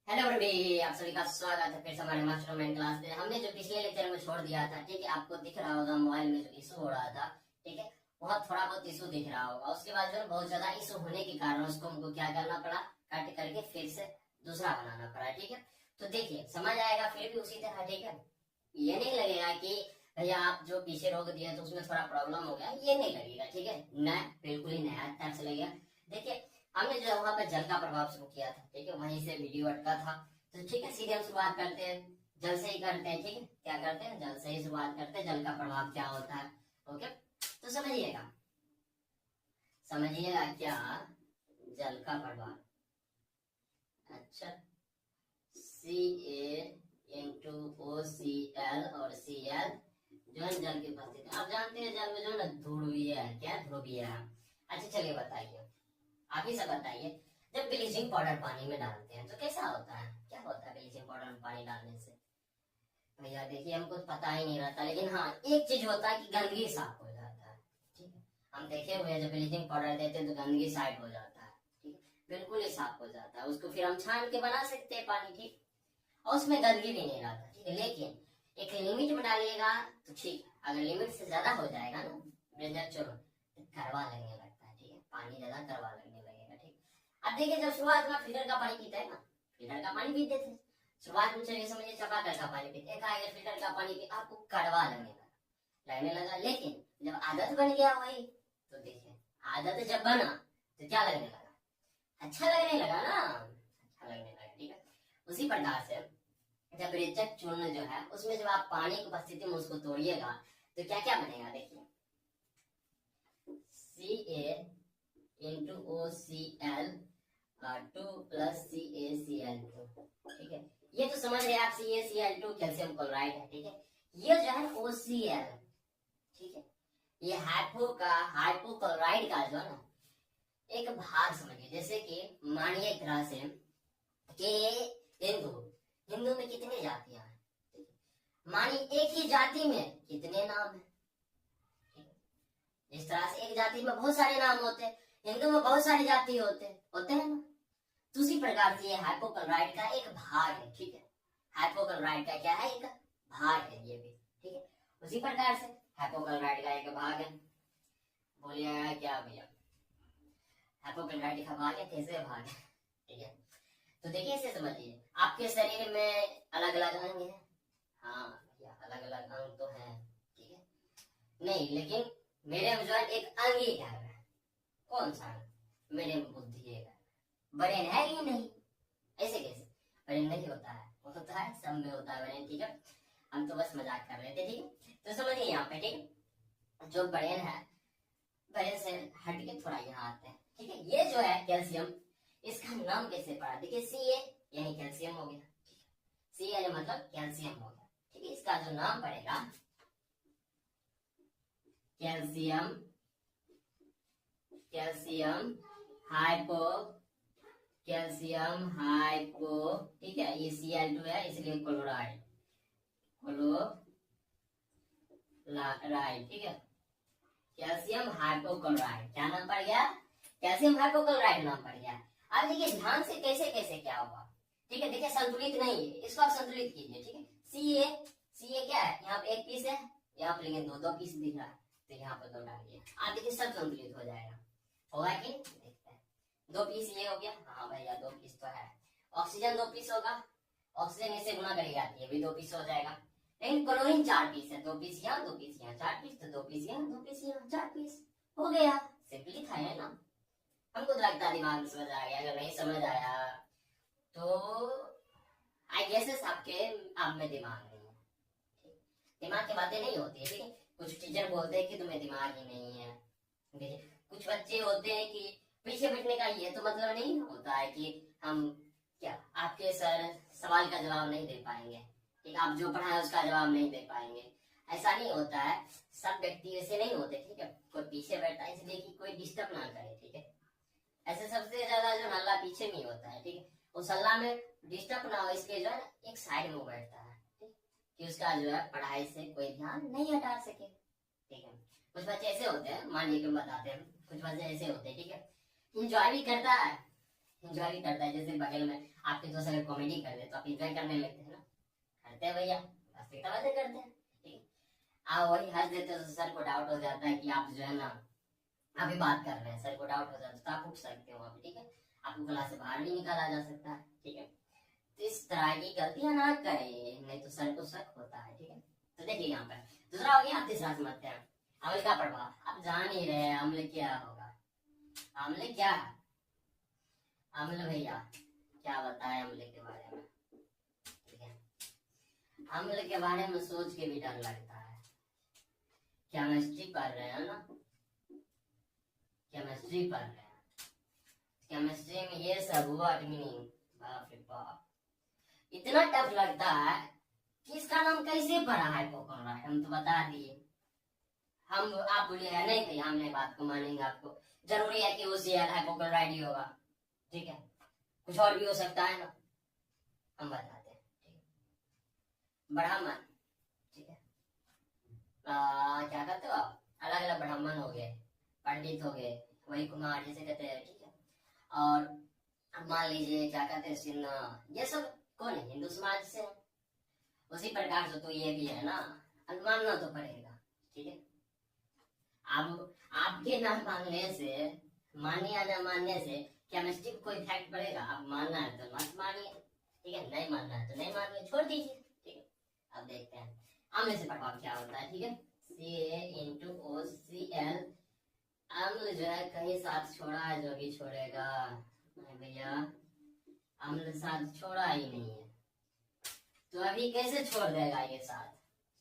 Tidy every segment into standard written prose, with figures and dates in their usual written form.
Hello everybody, आप सभी का स्वागत है फिर से हमारे मास्टरमाइंड क्लास में। हमने जो पिछले लेक्चर में छोड़ दिया था, ठीक है, आपको दिख रहा होगा मोबाइल में जो इशू हो रहा था, ठीक है, बहुत थोड़ा बहुत इशू दिख रहा होगा। उसके बाद जो है बहुत ज्यादा इशू होने के कारण उसको हमको क्या करना पड़ा, कट करके फिर से दूसरा बनाना पड़ा, ठीक है। तो देखिए समझ आएगा फिर भी उसी तरह, ठीक है। ये नहीं लगेगा कि भैया आप जो पीछे रोक दिया तो उसमें थोड़ा प्रॉब्लम हो गया, ये नहीं लगेगा, ठीक है। नया, बिल्कुल ही नया टाइप से लगेगा। देखिए हमने जो है वहां पर जल का प्रभाव शुरू किया था, ठीक है, वहीं से वीडियो अटका था। तो ठीक है, सीधे हम शुरुआत करते हैं, जल से ही करते हैं, ठीक है। क्या करते हैं, जल से ही शुरुआत करते हैं। जल का प्रभाव क्या होता है, ओके। तो समझिएगा क्या जल का प्रभाव। अच्छा, सी A into O C L और सी एल जो है जल की उपस्थिति। आप जानते हैं जल में जो है ना ध्रुवीय है, क्या ध्रुवीय है। अच्छा चलिए बताइए, आप ही सब बताइए, जब ब्लीचिंग पाउडर पानी में डालते हैं तो कैसा होता है, क्या होता है ब्लीचिंग पाउडर में पानी डालने से। भैया देखिए हमको तो पता ही नहीं रहता, लेकिन हाँ एक चीज होता है कि गंदगी साफ हो जाता है, ठीक है। हम देखे हुए हैं जब ब्लीचिंग पाउडर देते हैं तो गंदगी साइड हो जाता है, ठीक है, बिल्कुल ही साफ हो जाता है। उसको फिर हम छान के बना सकते हैं पानी, ठीक, और उसमें गंदगी भी नहीं रहता, ठीक है। लेकिन एक लिमिट में डालिएगा तो ठीक, अगर लिमिट से ज्यादा हो जाएगा ना ब्लेंडर चलो कड़वा लगने लगता है, ठीक है, पानी ज्यादा कड़वा लगने लगेगा, ठीक। अब देखिए जब शुरुआत में फिल्टर का पानी पीते हैं ना, फिल्टर का पानी पीते थे शुरुआत में, चलिए समझिए चपाकल का पानी पीते, एक आगे फिल्टर का पानी पी आपको कड़वा लगने लगा। लेकिन जब आदत बन गया वही, तो देखिए आदत जब बना तो क्या लगने लगा, अच्छा लगने लगा ना, अच्छा लगने लगा, ठीक है। उसी प्रकार से जब रेचक चूर्ण जो है उसमें जब आप पानी की उपस्थिति में उसको तोड़िएगा तो क्या क्या बनेगा, देखिए C A into O C L 2 plus C A C L 2, ठीक है। ये तो समझ रहे हैं आप, C A C L 2 calcium chloride है, ठीक है। ये जो है ओ सी एल, ठीक है, ये हाइपोक्लोराइड का जो है ना एक भाग समझिए। जैसे कि मानिए एक तरह से कि हिंदू हिंदू में कितनी जातियां हैं, ठीक है? मानिए एक ही जाति में कितने नाम है, ठीक है? इस तरह से एक जाति में बहुत सारे नाम होते हैं, हिंदू में बहुत सारी जाति होते हैं ना। तो उसी प्रकार से ये हाइपोक्लोराइड का एक भाग है, ठीक है। हाइपोक्लोराइड का क्या है, एक भाग है ये भी, ठीक है। उसी प्रकार से हाइपोक्लोराइड का एक भाग है, बोलिएगा क्या भैया, हाइपोक्लोराइड का भाग है, कैसे भाग है, ठीक है। तो देखिए इसे समझिए, आपके शरीर में अलग अलग अंग है, हाँ भैया अलग अलग अंग तो है, ठीक है। नहीं लेकिन मेरे में जो है एक अंग ही है, कौन सा अंग, मेरे में बुद्धि है, ब्रेन है ही नहीं, ऐसे कैसे, ब्रेन नहीं होता है, वो होता है, सब में होता है ब्रेन, ठीक है। हम तो बस मजाक कर रहे थे, ठीक है। तो समझिए यहाँ पे, ठीक है, जो ब्रेन है, ब्रेन से हट के थोड़ा यहाँ आते हैं, ठीक है। ये जो है कैल्शियम, इसका नाम कैसे पड़ा, देखिए सी ए यानी कैल्शियम हो गया, सी ए मतलब कैल्शियम हो गया, ठीक है। इसका जो नाम पड़ेगा calcium, calcium hypo, calcium hypo, ठीक है। ये Cl2 है इसलिए क्लोराइड, क्लोराइड, ठीक है। कैल्शियम हाइपोक्लोराइड क्या नाम पड़ गया, कैल्शियम हाइपोक्लोराइड नाम पड़ गया। अब देखिए ध्यान से कैसे कैसे क्या होगा, ठीक है। देखिए संतुलित नहीं है, इसको आप संतुलित कीजिए, ठीक है। सी ए क्या है, यहाँ पे एक पीस है, यहाँ पे लेकिन दो पीस दिख रहा है, तो यहाँ पे दो डालिए, आप देखिए सब संतुलित हो जाएगा, होगा कि देखते हैं। दो पीस ये हो गया, हाँ भैया दो पीस तो है। ऑक्सीजन दो पीस होगा, ऑक्सीजन इससे गुना करी जाती है, भी दो पीस हो जाएगा। लेकिन क्लोरीन चार पीस है, दो पीस यहाँ दो पीस यहाँ, चार पीस, तो दो पीस यहाँ दो पीस यहाँ, चार पीस हो गया। सिंपली था है ना, हमको तो लगता दिमाग में समझ आ गया, अगर नहीं समझ आया तो आई गेस आपके आप में दिमाग नहीं है, दिमाग की बातें नहीं होती है, ठीक है। कुछ टीचर बोलते हैं कि तुम्हें दिमाग ही नहीं है, देखिए कुछ बच्चे होते हैं कि पीछे बैठने का ये तो मतलब नहीं होता है कि हम क्या आपके सर सवाल का जवाब नहीं दे पाएंगे, ठीक, आप जो पढ़ाए उसका जवाब नहीं दे पाएंगे, ऐसा नहीं होता है। सब व्यक्ति ऐसे नहीं होते, ठीक है। कोई पीछे बैठता है इसलिए कि कोई डिस्टर्ब ना करे, ठीक है। ऐसे सबसे ज्यादा जो हल्ला पीछे में होता है, ठीक है। उस हल्ला में डिस्टर्ब ना हो इसलिए जो है एक साइड में बैठता है, ठीक, कि उसका जो है पढ़ाई से कोई ध्यान नहीं हटा सके, ठीक है। कुछ बच्चे ऐसे होते हैं, मान लीजिए बताते हैं, कुछ बच्चे ऐसे होते हैं, ठीक है, इंजॉय भी करता है एंजॉय भी करता है। जैसे बगल में आपके दोस्त अगर कॉमेडी कर दे तो आप एंजॉय करने लगते हैं ना, करते हैं भैया, हंसी तमाशे करते हैं, ठीक है। आप वही हंस देते हो तो सर को डाउट हो जाता है कि आप जो है ना अभी बात कर रहे हैं, सर को डाउट हो जाता है तो आप उठ सकते हो अभी, ठीक है। आपको क्लास से बाहर भी निकाला जा सकता है, ठीक है। तो इस तरह की गलतियां ना करें, नहीं तो सर को शक होता है, ठीक है। तो देखिए यहाँ पर दूसरा हो गया, तीसरा समझते हैं अम्ल का प्रभाव। आप जान ही रहे हैं अम्ल क्या होगा, अम्ल क्या है, अम्ल भैया क्या बताएं अम्ल के बारे में, ठीक है। अम्ल के बारे में सोच के भी डर लगता है। केमिस्ट्री पढ़ रहे हैं ना, केमिस्ट्री पढ़ रहे हैं, केमिस्ट्री में ये सब वर्ड मीनिंग, बाप रे बाप, इतना टफ लगता है कि इसका नाम कैसे पढ़ा है कोकोनट, हम तो बता दिए। हम आप बोलिए नहीं भैया हम नहीं बात को मानेंगे, आपको जरूरी है कि OCl है कोकोनट ही होगा, ठीक है, कुछ और भी हो सकता है ना, हम बताते हैं, ठीक है। ब्राह्मण, ठीक है, क्या कहते हो आप, अलग अलग ब्राह्मण हो गए, पंडित हो गए, वही कुमार जैसे कहते हैं, ठीक है। और मान लीजिए क्या कहते हैं सिन्हा, ये सब कौन है, हिंदू समाज से है। उसी प्रकार से तो ये भी है ना, मानना तो पड़ेगा, ठीक है। अब आपके ना मानने से, मानिए या न मानने से केमिस्ट्री को कोई इफेक्ट पड़ेगा। आप मानना है तो मत मानिए, ठीक है, नहीं मानना है तो नहीं मानिए, छोड़ दीजिए, ठीक है। अब देखते हैं अम्ल से प्रभाव क्या होता है, ठीक है। CaOCl, अम्ल जो है कहीं साथ छोड़ा है, जो भी छोड़ेगा भैया, अम्ल साथ छोड़ा ही नहीं है, तो अभी कैसे छोड़ देगा ये साथ,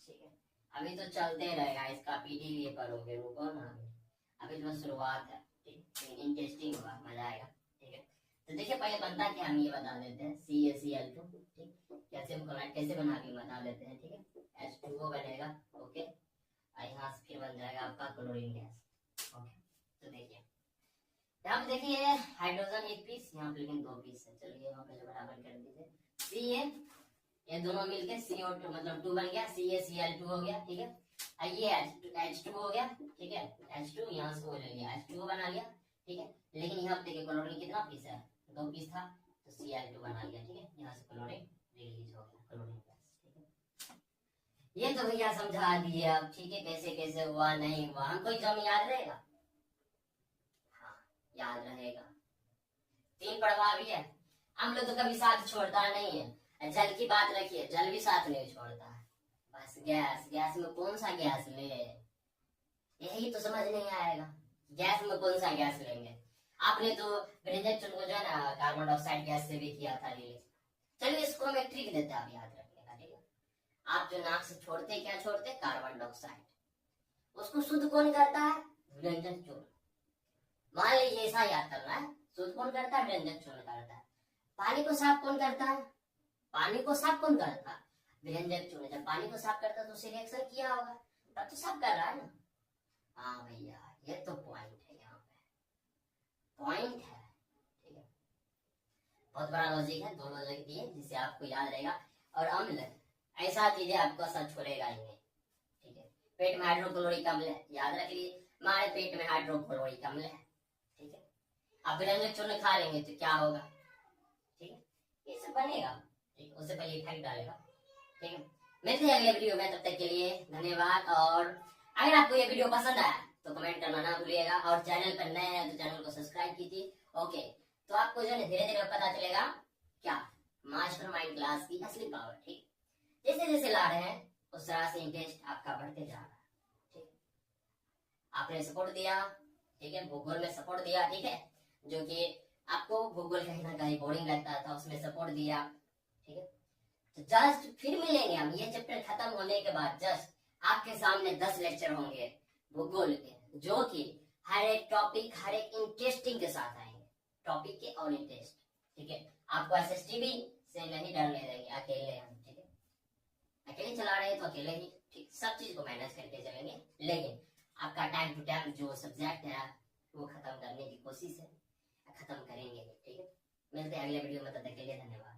ठीक है। अभी तो चलते रहेगा, इसका पीटी भी पढ़ोगे, रुको ना, अभी तो शुरुआत है, ठीक, इंटरेस्टिंग होगा, मजा आएगा, ठीक है। तो देखिए पहले बनता क्या, हम ये बता देते हैं, CaCl2, ठीक, कैल्शियम क्लोराइड कैसे बना के बता देते हैं, ठीक है। H2O बनेगा, ओके, यहाँ से फिर बन जाएगा आपका क्लोरीन गैस, ओके। तो देखिए यहाँ पे देखिए हाइड्रोजन एक पीस, यहाँ पे लेकिन 2 पीस है, चलिए यहाँ पे बराबर कर दीजिए, Ca, ये दोनों मिलके CO2 मतलब 2 बन गया, CaCl2 हो गया, ठीक है। ये H2 हो गया, ठीक है, H2 यहाँ से वो ले लिया, H2O बना लिया, ठीक है। लेकिन यहाँ पे देखिए क्लोरीन कितना पीस है, 2 पीस था, तो Cl2 बना लिया, ठीक है। यहाँ से क्लोरीन रिलीज हो गया, क्लोरीन गैस, ठीक है। ये तो भैया समझा दिए अब, ठीक है, कैसे कैसे हुआ नहीं हुआ, हमको एग्जाम याद रहेगा, हाँ याद रहेगा। 3 प्रभाव भी है, हम लोग तो कभी साथ छोड़ता नहीं है। जल की बात रखिए, जल भी साथ नहीं छोड़ता है, बस गैस, गैस में कौन सा गैस ले, यही तो समझ नहीं आएगा, गैस में कौन सा गैस लेंगे। आपने तो ब्रेंजेक्शन को जो है ना कार्बन डाइऑक्साइड गैस से भी किया था रिलीज। चलिए इसको हम एक ट्रिक देते हैं, आप याद रखने का, ठीक है। आप जो नाक से छोड़ते क्या छोड़ते, कार्बन डाइऑक्साइड, उसको शुद्ध कौन करता है, व्यंजन चूर्ण। मान लीजिए ऐसा याद करना है, शुद्ध कौन करता है, व्यंजन चूर्ण करता है। पानी को साफ कौन करता है, पानी को साफ कौन करता है, व्यंजक चूर्ण। जब पानी को साफ करता है तो उसे रिएक्शन किया होगा, तब तो साफ कर रहा है ना। हाँ भैया ये तो पॉइंट है, यहाँ पे पॉइंट है, ठीक है। बहुत बड़ा लॉजिक है, 2 लॉजिक दिए जिससे आपको याद रहेगा। और अम्ल ऐसा चीज है आपको असर छोड़ेगा ही नहीं, ठीक है। पेट में हाइड्रोक्लोरिक अम्ल है, याद रख लीजिए, हमारे पेट में हाइड्रोक्लोरिक अम्ल है, ठीक है। आप व्यंजक चूर्ण खा लेंगे तो क्या होगा, ठीक है, ये सब बनेगा, ठीक, उससे पहले इफेक्ट डालेगा, ठीक है। मिलते हैं अगले वीडियो में, तब तक के लिए धन्यवाद। और अगर आपको ये वीडियो पसंद आया तो कमेंट करना ना भूलिएगा, और चैनल पर नए हैं तो चैनल को सब्सक्राइब कीजिए, ओके। तो आपको जो है धीरे धीरे पता चलेगा क्या, मास्टरमाइंड क्लास की असली पावर, ठीक। जैसे जैसे ला रहे हैं उस तरह से इंटरेस्ट आपका बढ़ते जा रहा है, ठीक। आपने सपोर्ट दिया, ठीक है, भूगोल में सपोर्ट दिया, ठीक है, जो कि आपको भूगोल कहीं ना कहीं बोरिंग लगता था, उसमें सपोर्ट दिया, ठीक है। तो जस्ट फिर मिलेंगे हम, ये चैप्टर खत्म होने के बाद जस्ट आपके सामने 10 लेक्चर होंगे भूगोल के, जो कि हर एक टॉपिक, हर एक इंटरेस्टिंग के साथ आएंगे, टॉपिक के और इंटरेस्ट, ठीक है। आपको SSTB से नहीं डरने देंगे, अकेले हम, ठीक है, अकेले चला रहे हैं तो अकेले ही, ठीक, सब चीज को मैनेज करके चलेंगे, लेकिन आपका टाइम टू टाइम जो सब्जेक्ट है वो खत्म करने की कोशिश है, खत्म करेंगे, ठीक है। मिलते हैं अगले वीडियो में, तब तक के लिए धन्यवाद।